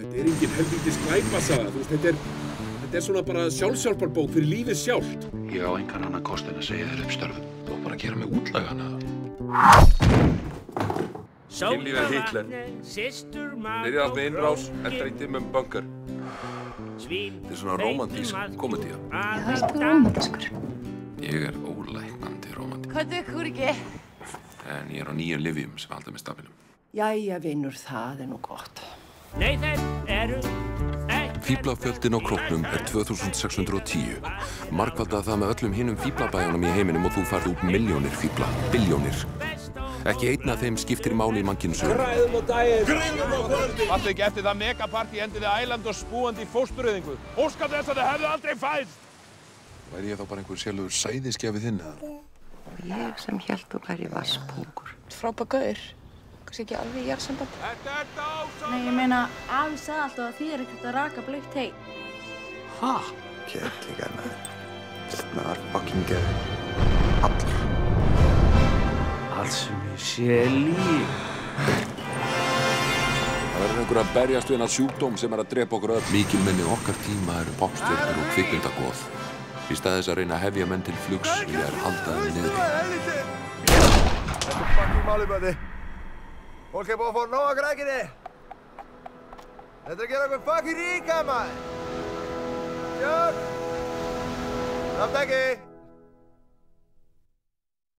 Þetta engin helvítis glæpasaga, þú veist, þetta svona bara sjálfshjálparbók fyrir lífið sjálft. Ég á engan annan kost en að segja þér upp störfum. Þú átt bara að gera mig útlægana. Kynlíf Hitler. Byrjar allt með innrás, endar í dimmum bunker. Þetta svona rómantísk komedía. Já, ert þú rómantískur? Ég ólæknandi rómantík. Hvað dökkur ekki? En ég á 9 lyfjum sem halda með stafilum. Jæja, vinur, það nú gott. Nei, þeir eru Fíblafjöldinn á króknum 2610. Margfalda það með öllum hinum fíblabæjunum í heiminum og þú færð út milljónir fíbla, billjónir. Ekki einn af þeim skiptir máli í mannkynssögunni. Græðum á daginn! Græðum á kvöldi! Varstu ekki eftir það megapartí endið við æland og spúandi í fóstureyðingu? Óskat þess að þið hefðu aldrei fæðst! Væri ég þá bara einhver sjálfur sæðisgjafi þinn eða? Og ég sem hélt þú væri vasspungur. Frábær gaur. Kannski ekki alveg í jarðsamband. Þetta er dásamlegt! Nei, ég meina, afi sagði alltaf að því ekkert að raka blautt hey. Ha? Kettlingarna. Snar fucking geður. Allar. allt sem ég sé líf. Það verður einhver að berjast við hennar sjúkdóm sem að drepa okkur öll. Mikilmenni okkar tíma eru popstjörnur og kvikmyndagoð. Í stað þess að reyna að hefja menn til flugs vilja þær halda þeim niðri. Þetta er fucking málið, bæti. Fólk er búið að fá nóg að grækinni. Þetta er að gera okkur fucking ríka, maður. Sjók. Nátt ekki.